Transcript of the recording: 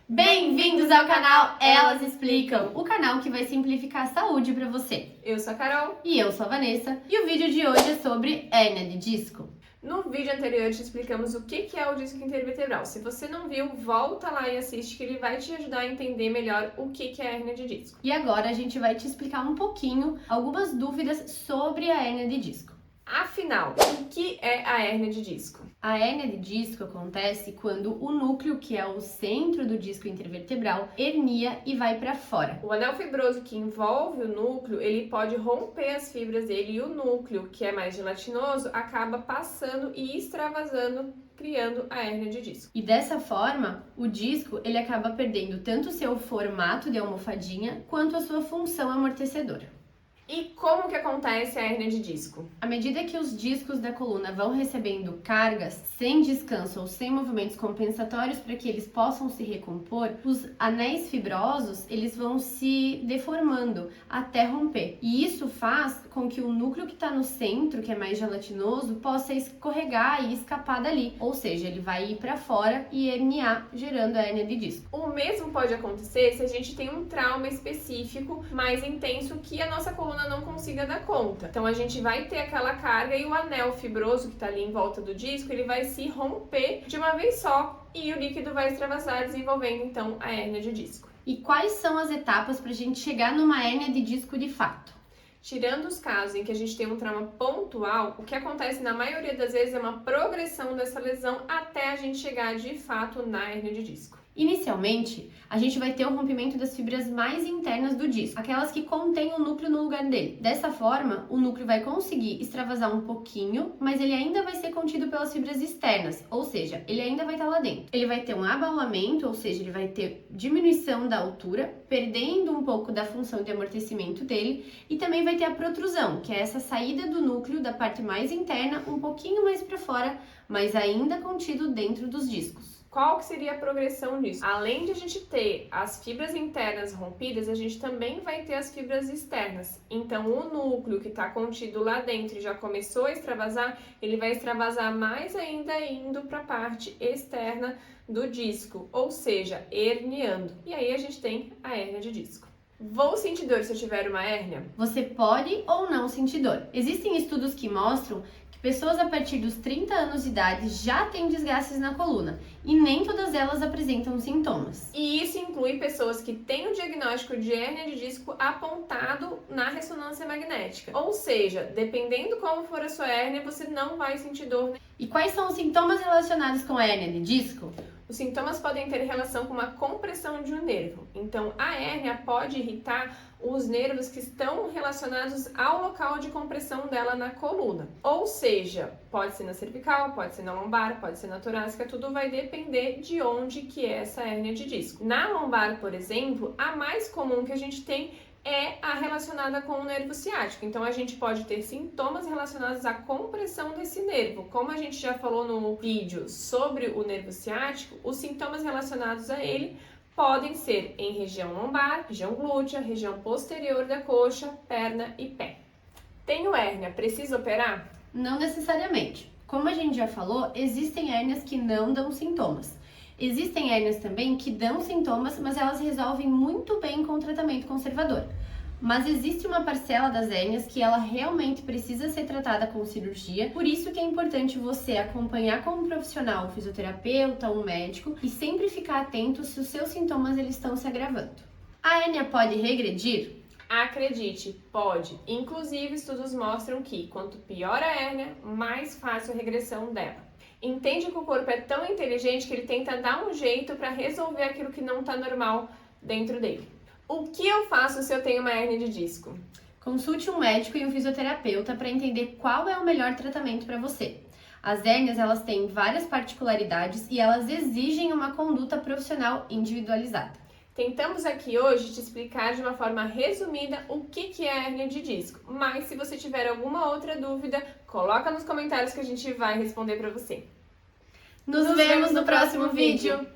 Bem-vindos ao canal Elas Explicam, o canal que vai simplificar a saúde para você. Eu sou a Carol. E eu sou a Vanessa. E o vídeo de hoje é sobre hérnia de disco. No vídeo anterior te explicamos o que é o disco intervertebral. Se você não viu, volta lá e assiste que ele vai te ajudar a entender melhor o que é a hérnia de disco. E agora a gente vai te explicar um pouquinho algumas dúvidas sobre a hérnia de disco. Afinal, o que é a hérnia de disco? A hérnia de disco acontece quando o núcleo, que é o centro do disco intervertebral, hernia e vai para fora. O anel fibroso que envolve o núcleo, ele pode romper as fibras dele e o núcleo, que é mais gelatinoso, acaba passando e extravasando, criando a hérnia de disco. E dessa forma, o disco ele acaba perdendo tanto o seu formato de almofadinha quanto a sua função amortecedora. E como que acontece a hérnia de disco? À medida que os discos da coluna vão recebendo cargas sem descanso ou sem movimentos compensatórios para que eles possam se recompor, os anéis fibrosos eles vão se deformando até romper. E isso faz com que o núcleo que está no centro, que é mais gelatinoso, possa escorregar e escapar dali. Ou seja, ele vai ir para fora e herniar, gerando a hérnia de disco. O mesmo pode acontecer se a gente tem um trauma específico mais intenso que a nossa coluna não consiga dar conta. Então a gente vai ter aquela carga e o anel fibroso que está ali em volta do disco, ele vai se romper de uma vez só e o líquido vai extravasar, desenvolvendo então a hérnia de disco. E quais são as etapas para a gente chegar numa hérnia de disco de fato? Tirando os casos em que a gente tem um trauma pontual, o que acontece na maioria das vezes é uma progressão dessa lesão até a gente chegar de fato na hérnia de disco. Inicialmente, a gente vai ter o rompimento das fibras mais internas do disco, aquelas que contêm o núcleo no lugar dele. Dessa forma, o núcleo vai conseguir extravasar um pouquinho, mas ele ainda vai ser contido pelas fibras externas, ou seja, ele ainda vai estar lá dentro. Ele vai ter um abaulamento, ou seja, ele vai ter diminuição da altura, perdendo um pouco da função de amortecimento dele, e também vai ter a protrusão, que é essa saída do núcleo da parte mais interna um pouquinho mais para fora, mas ainda contido dentro dos discos. Qual que seria a progressão disso? Além de a gente ter as fibras internas rompidas, a gente também vai ter as fibras externas. Então, o núcleo que está contido lá dentro e já começou a extravasar, ele vai extravasar mais ainda indo para a parte externa do disco, ou seja, herniando. E aí a gente tem a hérnia de disco. Vou sentir dor se eu tiver uma hérnia? Você pode ou não sentir dor. Existem estudos que mostram que pessoas a partir dos 30 anos de idade já têm desgastes na coluna e nem todas elas apresentam sintomas. E isso inclui pessoas que têm o diagnóstico de hérnia de disco apontado na ressonância magnética. Ou seja, dependendo como for a sua hérnia, você não vai sentir dor. E quais são os sintomas relacionados com a hérnia de disco? Os sintomas podem ter relação com uma compressão de um nervo. Então, a hérnia pode irritar os nervos que estão relacionados ao local de compressão dela na coluna. Ou seja, pode ser na cervical, pode ser na lombar, pode ser na torácica, tudo vai depender de onde que é essa hérnia de disco. Na lombar, por exemplo, a mais comum que a gente tem é a relacionada com o nervo ciático. Então, a gente pode ter sintomas relacionados à compressão desse nervo. Como a gente já falou no vídeo sobre o nervo ciático, os sintomas relacionados a ele podem ser em região lombar, região glútea, região posterior da coxa, perna e pé. Tenho hérnia, preciso operar? Não necessariamente. Como a gente já falou, existem hérnias que não dão sintomas. Existem hérnias também que dão sintomas, mas elas resolvem muito bem com o tratamento conservador. Mas existe uma parcela das hérnias que ela realmente precisa ser tratada com cirurgia, por isso que é importante você acompanhar com um profissional, um fisioterapeuta, um médico, e sempre ficar atento se os seus sintomas eles estão se agravando. A hérnia pode regredir? Acredite, pode. Inclusive, estudos mostram que quanto pior a hérnia, mais fácil a regressão dela. Entende que o corpo é tão inteligente que ele tenta dar um jeito para resolver aquilo que não está normal dentro dele. O que eu faço se eu tenho uma hérnia de disco? Consulte um médico e um fisioterapeuta para entender qual é o melhor tratamento para você. As hérnias elas têm várias particularidades e elas exigem uma conduta profissional individualizada. Tentamos aqui hoje te explicar de uma forma resumida o que é a hérnia de disco, mas se você tiver alguma outra dúvida, coloca nos comentários que a gente vai responder para você. Nos vemos no próximo vídeo!